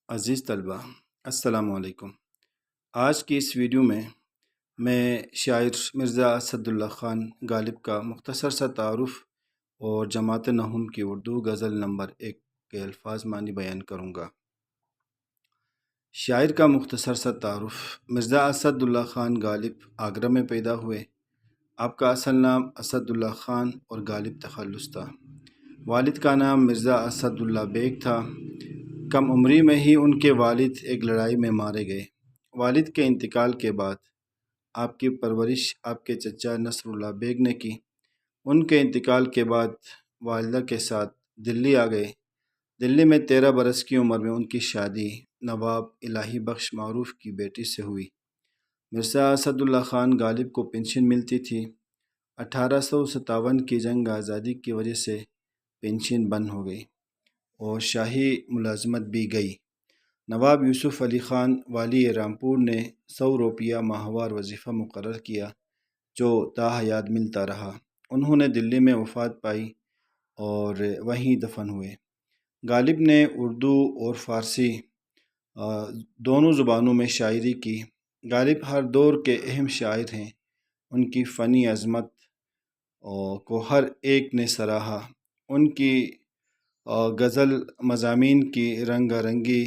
عزیز طلبہ، السلام علیکم۔ آج کی اس ویڈیو میں شاعر مرزا اسد اللہ خان غالب کا مختصر سا تعارف اور جماعت نحوم کی اردو غزل نمبر 1 کے الفاظ معنی بیان کروں گا۔ شاعر کا مختصر سا تعارف۔ مرزا اسد اللہ خان غالب آگرہ میں پیدا ہوئے۔ آپ کا اصل نام اسد اللہ خان اور غالب تخلص تھا۔ والد کا نام مرزا اسد اللہ بیگ تھا۔ کم عمری میں ہی ان کے والد ایک لڑائی میں مارے گئے۔ والد کے انتقال کے بعد آپ کی پرورش آپ کے چچا نصر اللہ بیگ نے کی۔ ان کے انتقال کے بعد والدہ کے ساتھ دلی آ گئے۔ دلی میں 13 برس کی عمر میں ان کی شادی نواب الہی بخش معروف کی بیٹی سے ہوئی۔ مرزا اسد اللہ خان غالب کو پنشن ملتی تھی۔ 1857 کی جنگ آزادی کی وجہ سے پنشن بند ہو گئی اور شاہی ملازمت بھی گئی۔ نواب یوسف علی خان والی رامپور نے 100 روپیہ ماہوار وظیفہ مقرر کیا جو تا حیات ملتا رہا۔ انہوں نے دلی میں وفات پائی اور وہیں دفن ہوئے۔ غالب نے اردو اور فارسی دونوں زبانوں میں شاعری کی۔ غالب ہر دور کے اہم شاعر ہیں۔ ان کی فنی عظمت کو ہر ایک نے سراہا۔ ان کی غزل مضامین کی رنگا رنگی،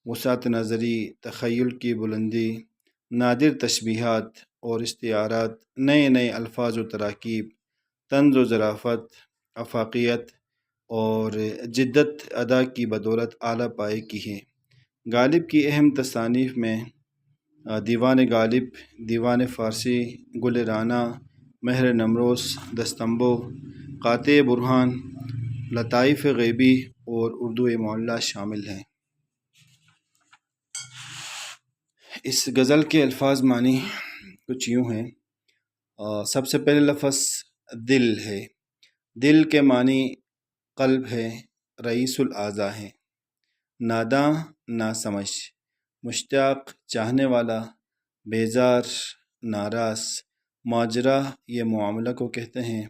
وسعت نظری، تخیل کی بلندی، نادر تشبیہات اور استعارات، نئے نئے الفاظ و تراکیب، طنز و ظرافت، آفاقیت اور جدت ادا کی بدولت اعلیٰ پائے کی ہے۔ غالب کی اہم تصانیف میں دیوان غالب، دیوان فارسی، گل رانا، مہر نمروز، دستمبو، قاطع برہان، لطائف غیبی اور اردو معلیٰ شامل ہیں۔ اس غزل کے الفاظ معنی کچھ یوں ہیں۔ سب سے پہلے لفظ دل ہے۔ دل کے معنی قلب ہے، رئیس الاعضاء ہے۔ ناداں ناسمجھ، مشتاق چاہنے والا، بیزار ناراض۔ ماجرا یہ معاملہ کو کہتے ہیں۔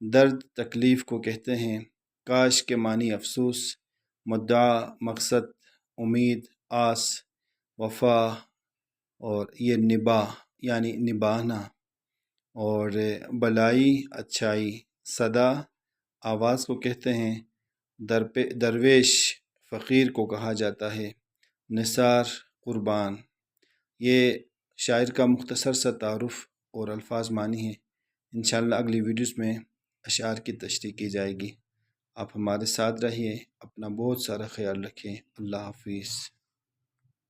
درد تکلیف کو کہتے ہیں۔ کاش کے معنی افسوس، مدعا مقصد، امید آس، وفا اور یہ نباہ یعنی نبھانا، اور بلائی اچھائی، صدا آواز کو کہتے ہیں۔ درویش فقیر کو کہا جاتا ہے۔ نثار قربان۔ یہ شاعر کا مختصر سا تعارف اور الفاظ معنی ہے۔ انشاءاللہ اگلی ویڈیوز میں اشعار کی تشریح کی جائے گی۔ آپ ہمارے ساتھ رہیے، اپنا بہت سارا خیال رکھیں۔ اللہ حافظ۔